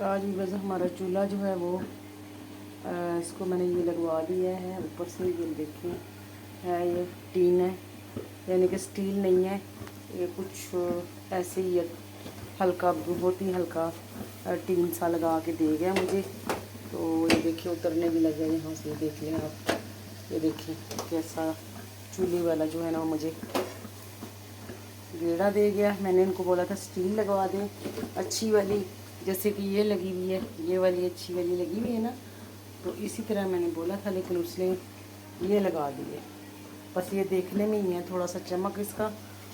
आज भी बस हमारा चूल्हा जो है वो इसको मैंने ये लगवा दिया है ऊपर से। ये देखें है, ये टीन है, यानी कि स्टील नहीं है, ये कुछ ऐसे ही हल्का, बहुत ही हल्का टीन सा लगा के दे गया मुझे। तो ये देखिए उतरने भी लगे यहाँ से, देख लें आप। ये देखिए कैसा चूल्हे वाला जो है ना वो मुझे गेड़ा दे गया। मैंने इनको बोला था स्टील लगवा दें अच्छी वाली, जैसे कि ये लगी हुई है, ये वाली अच्छी वाली लगी हुई है ना, तो इसी तरह मैंने बोला था, लेकिन उसने ये लगा दिए। बस ये देखने में ही है थोड़ा सा चमक इसका,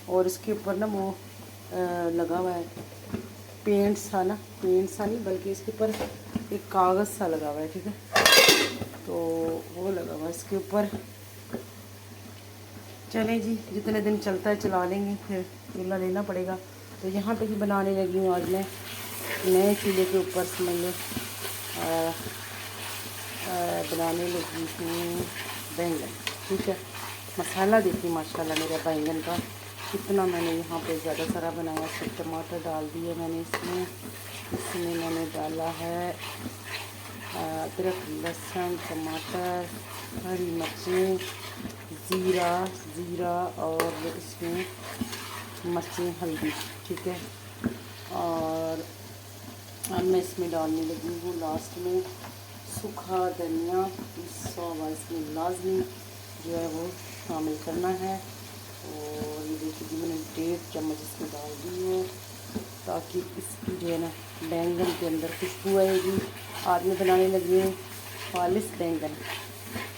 और इसके ऊपर ना वो लगा हुआ है पेंट सा ना, पेंट सा नहीं बल्कि इसके ऊपर एक कागज़ सा लगा हुआ है, ठीक है। तो वो लगा हुआ है इसके ऊपर। चले जी, जितने दिन चलता है चला लेंगे, फिर चूल्हा लेना पड़ेगा। तो यहाँ पे ही बनाने लगी हूँ आज मैं नए चूल्हे के ऊपर समझ लो बनाने लगी हूँ बैंगन, ठीक है। मसाला देखिए माशाल्लाह मेरा बैंगन का कितना मैंने यहाँ पे ज़्यादा सारा बनाया। सब टमाटर डाल दिए मैंने इसमें मैंने डाला है अदरक, लहसुन, टमाटर, हरी मिर्चें, ज़ीरा और इसमें मिर्चें, हल्दी, ठीक है। और अब मैं इसमें डालने लगी हूँ लास्ट में सूखा धनिया, पिसा हुआ इसमें लाजमी जो है वो शामिल करना है। और ये देखिए जी मैंने 1.5 चम्मच इसमें डाल दी है, ताकि इसकी जो है ना बैंगन के अंदर खुशबू आएगी। आज मैं बनाने लगी हूँ खालिस बैंगन,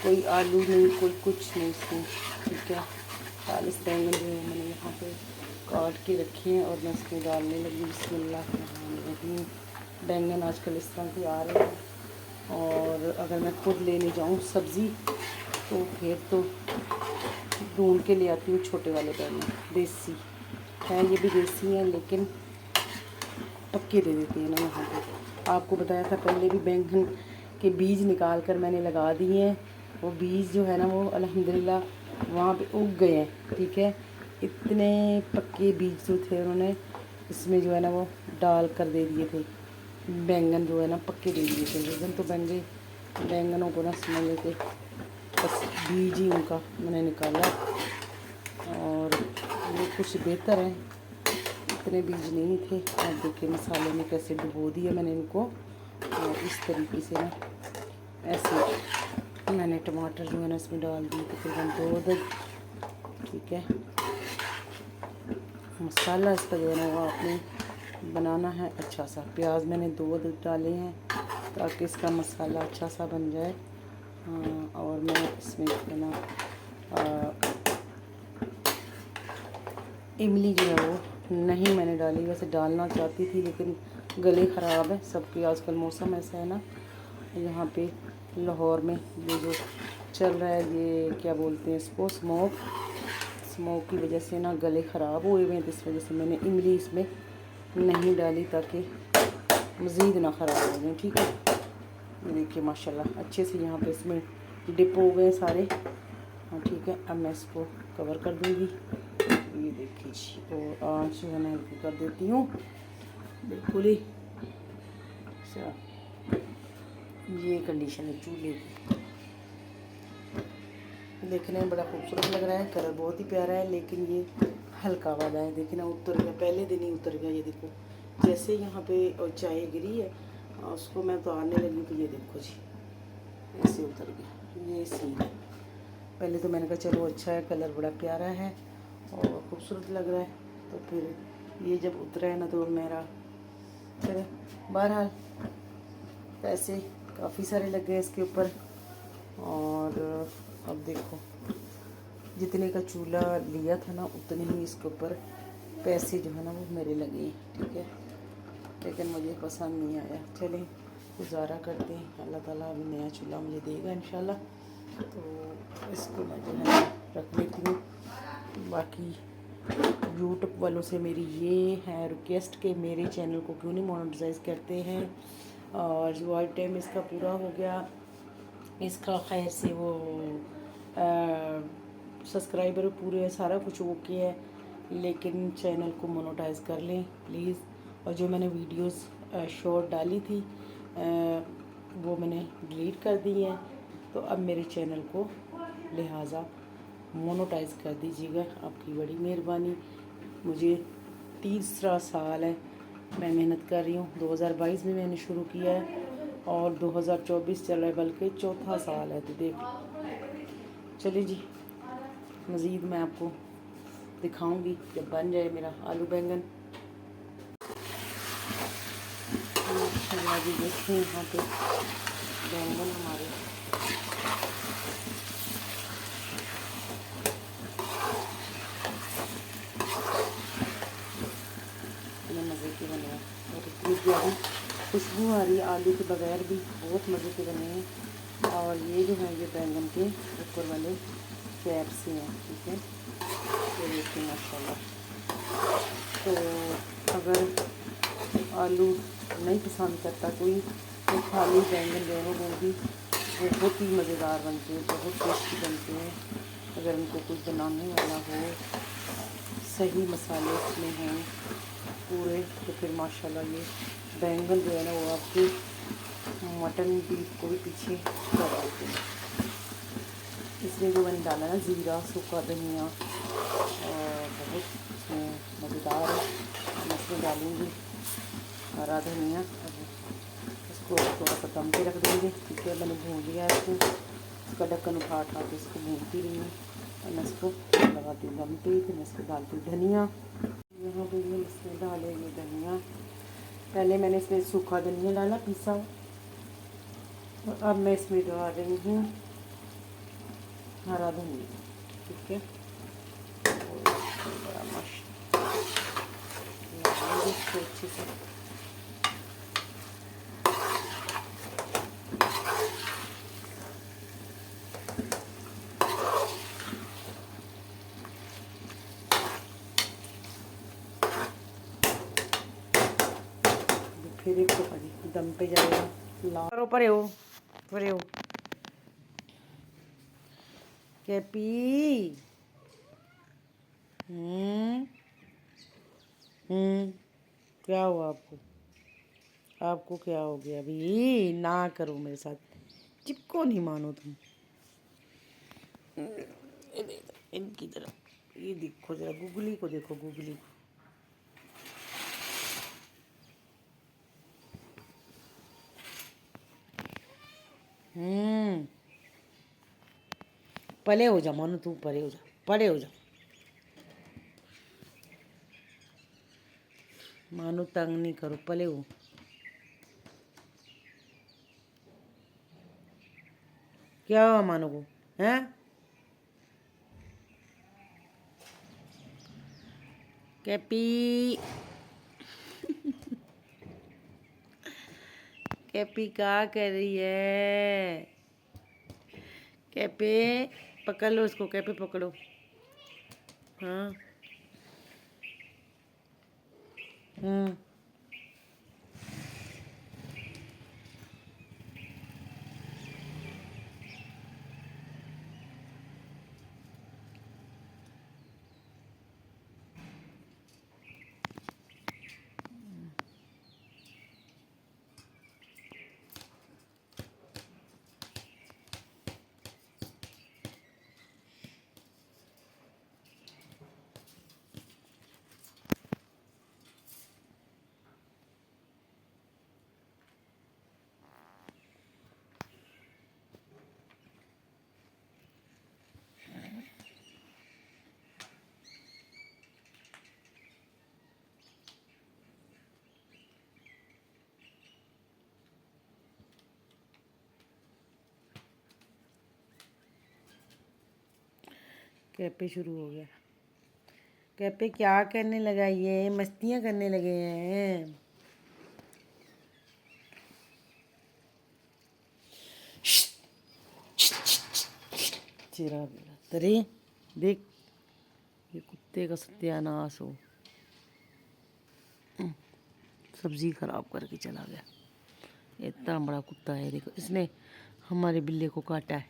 कोई आलू नहीं, कोई कुछ नहीं इसमें, ठीक है। खालिस बैंगन जो है मैंने यहाँ पे काट के रखे हैं और मैं इसमें डालने लगी। बिस्मिल्लाह। बैंगन आजकल इस तरह के आ रहे हैं, और अगर मैं खुद लेने जाऊँ सब्ज़ी तो फिर तो ढूंढ के ले आती हूँ छोटे वाले बैंगन, देसी हैं, ये भी देसी हैं लेकिन पक्के दे देते हैं ना यहाँ पे। आपको बताया था पहले भी, बैंगन के बीज निकाल कर मैंने लगा दिए हैं। वो बीज जो है ना वो अल्हम्दुलिल्लाह वहाँ पे उग गए हैं, ठीक है। इतने पक्के बीज जो थे उन्होंने इसमें जो है ना वो डाल कर दे दिए थे। बैंगन जो है ना पक्के दे दिए थे। लेकिन तो बैंगनों को ना समझ लेते, बस बीज ही उनका मैंने निकाला। और ये कुछ बेहतर है, इतने बीज नहीं थे। और देखिए मसाले में कैसे डुबो दिए मैंने इनको, और इस तरीके से ना ऐसे मैंने टमाटर जो है ना इसमें डाल दिए तकरीबन 2 अदद, ठीक है। मसाला इसका जो है ना वो आपने बनाना है अच्छा सा। प्याज मैंने 2 अदद डाले हैं ताकि इसका मसाला अच्छा सा बन जाए। और मैं इसमें जो है ना इमली जो है वो नहीं मैंने डाली, वैसे डालना चाहती थी लेकिन गले ख़राब है सबके, आजकल मौसम ऐसा है ना यहाँ पे लाहौर में, ये जो चल रहा है ये क्या बोलते हैं इसको, स्मोक की वजह से ना गले ख़राब हुए हुए हैं। इस वजह से मैंने इमली इसमें नहीं डाली ताकि मज़ीद ना ख़राब हो जाए, ठीक है। ये देखिए माशाल्लाह अच्छे से यहाँ पे इसमें डिप हो गए सारे, हाँ ठीक है। अब मैं इसको कवर कर दूँगी, ये देखिए जी। और आँच जो है मैं हल्की कर देती हूँ बिल्कुल ही। अच्छा, ये कंडीशन है चूल्हे की। देखने में बड़ा खूबसूरत लग रहा है, कलर बहुत ही प्यारा है, लेकिन ये हल्का वाला है। देखिए ना उतर गया, पहले दिन ही उतर गया। ये देखो जैसे यहाँ पे चाय गिरी है उसको मैं उतारने लगी तो ये देखो जी ऐसे उतर गया। ये सीन है। पहले तो मैंने कहा चलो अच्छा है, कलर बड़ा प्यारा है और ख़ूबसूरत लग रहा है, तो फिर ये जब उतरा है ना तो मेरा चले। बहरहाल पैसे काफ़ी सारे लग गए इसके ऊपर। और अब देखो जितने का चूल्हा लिया था ना उतने ही इसके ऊपर पैसे जो है ना वो मेरे लगे, ठीक है। लेकिन मुझे पसंद नहीं आया। चलें गुजारा करते हैं, अल्लाह ताला अभी नया चूल्हा मुझे देगा इंशाल्लाह, तो इसको मैं जो है रख लेती हूँ। बाकी यूट्यूब वालों से मेरी ये है रिक्वेस्ट कि मेरे चैनल को क्यों नहीं मोनेटाइज करते हैं। और जो वाइट टाइम इसका पूरा हो गया, इसका खैर से वो सब्सक्राइबर पूरे सारा कुछ ओके है, लेकिन चैनल को मोनेटाइज कर लें प्लीज़। और जो मैंने वीडियोस शॉर्ट डाली थी वो मैंने डिलीट कर दी है। तो अब मेरे चैनल को लिहाजा मोनेटाइज कर दीजिएगा, आपकी बड़ी मेहरबानी। मुझे तीसरा साल है मैं मेहनत कर रही हूँ। 2022 में मैंने शुरू किया है और 2024 चल रहा है, बल्कि चौथा साल है। तो देख चलिए जी, मज़ीद मैं आपको दिखाऊंगी जब बन जाए मेरा आलू बैंगन। माशाल्लाह जी, देखिए यहाँ पे बैंगन हमारे इतने मज़े के बने हैं और इतनी प्यारी खुशबू आ रही है, आलू के बगैर भी बहुत मज़े के बने हैं। और ये जो है ये बैंगन के ऊपर वाले कैप से हैं, ठीक है। तो देखिए माशाल्लाह। तो अगर आलू नहीं पसंद करता कोई तो खाली बैंगन जो है वो भी बहुत ही मज़ेदार बनते हैं, बहुत टेस्टी बनते हैं। अगर उनको कुछ बनाने वाला हो, सही मसाले उसमें हों पूरे, तो फिर माशाल्लाह ये बैंगन जो है ना वो आपके मटन बीफ को भी पीछे कर देते हैं। इसमें जो मैंने डाला ना ज़ीरा, सूखा धनिया और बहुत इसमें मज़ेदार है। मैं इसमें डालूँगी हरा धनिया। अब इसको थोड़ा सा दम पे रख देंगे, ठीक है। मैंने भून लिया है इसको, इसका ढक्कन उठा के इसको भूनती रही हूँ और मैं इसको लगाती हूँ दम पे। फिर मैं इसको डालती हूँ धनिया। यहाँ पे मैं इसमें डालेंगे धनिया। पहले मैंने इसमें सूखा धनिया डाला पीसा और अब मैं इसमें डाल रही हूँ हरा धनिया, ठीक है। और बड़ा मस्त इसको अच्छे से फिर एक तो पड़ी दम पे जाएगा। ला करो परे हो, परे हो कैपी। क्या हुआ आपको? आपको क्या हो गया? अभी ना करो मेरे साथ, चिपको नहीं मानो तुम। ये देखो इनकी तरफ, ये देखो जरा गुगली को देखो, गुगली को। पले हो जा मानो, तू परे हो जा, परे हो जा मानो, तंग नहीं करो, पले हो। क्या हुआ मानो को? हैं? कैपी कैपी क्या कर रही है? कैपे पकड़ लो उसको, कैपे पकड़ो। हाँ। कैपे शुरू हो गया। कैपे क्या करने लगा? ये मस्तियाँ करने लगे हैं। चिरा मेरा तरे देख, ये कुत्ते का सत्यानाश हो। सब्जी खराब करके चला गया। इतना बड़ा कुत्ता है, देखो इसने हमारे बिल्ले को काटा है।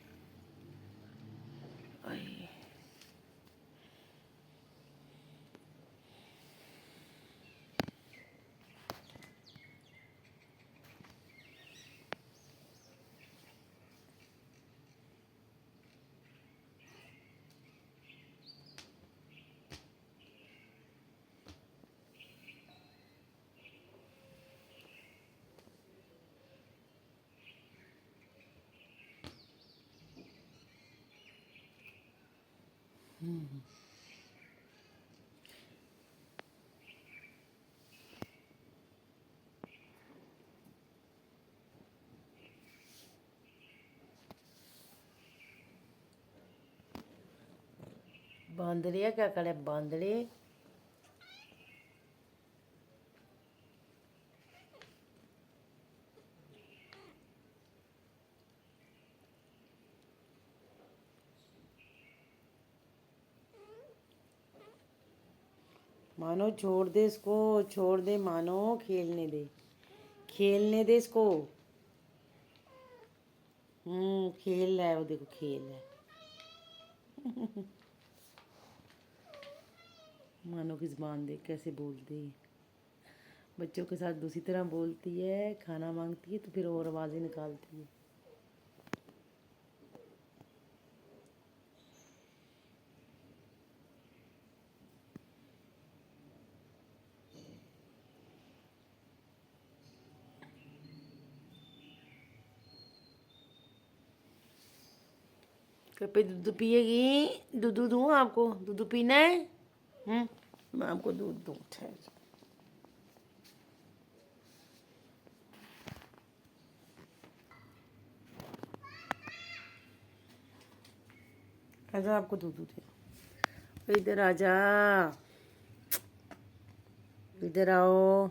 बांदड़िया क्या करे बांदड़े। मानो छोड़ दे इसको, छोड़ दे मानो, खेलने दे, खेलने दे इसको। खेल रहा है वो, देखो खेल रहा है। मानो की ज़ुबान देख कैसे बोलती है, बच्चों के साथ दूसरी तरह बोलती है, खाना मांगती है तो फिर और आवाज़ें निकालती है। पे दूध पिएगी, दूध दूँ आपको, दूध पीना है? मैं आपको दूध दूँ, ठहर। आजा, आपको दूध दे। इधर आजा, इधर आओ।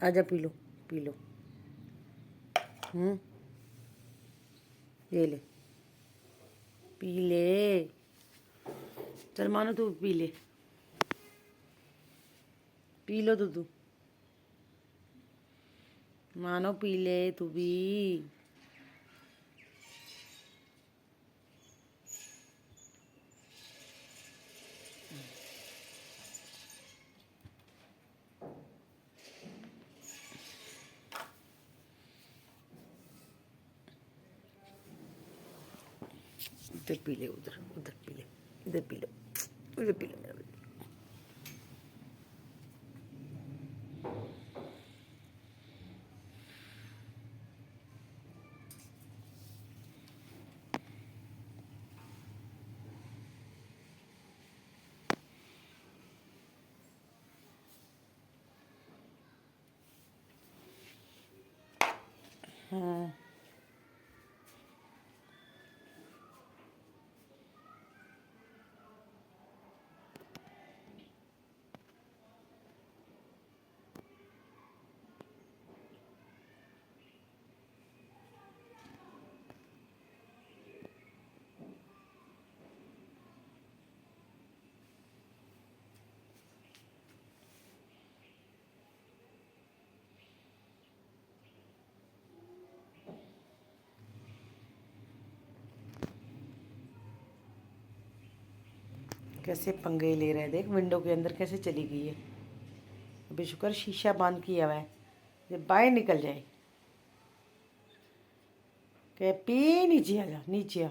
आजा, पी लो, पी लो। ये ले, पी ले। चल मानो तू पी ले, पी लो दूध। मानो पी ले तू भी। इधर पी ले, उधर उधर पी ले, इधर पी लो, उधर पी लो मेरा बेटा। हाँ, कैसे पंगे ले रहे हैं, देख विंडो के अंदर कैसे चली गई है। अभी शुक्र शीशा बंद किया हुआ है, जब बाहर निकल जाए। कह पी, नीचे आ जा, नीचे आ।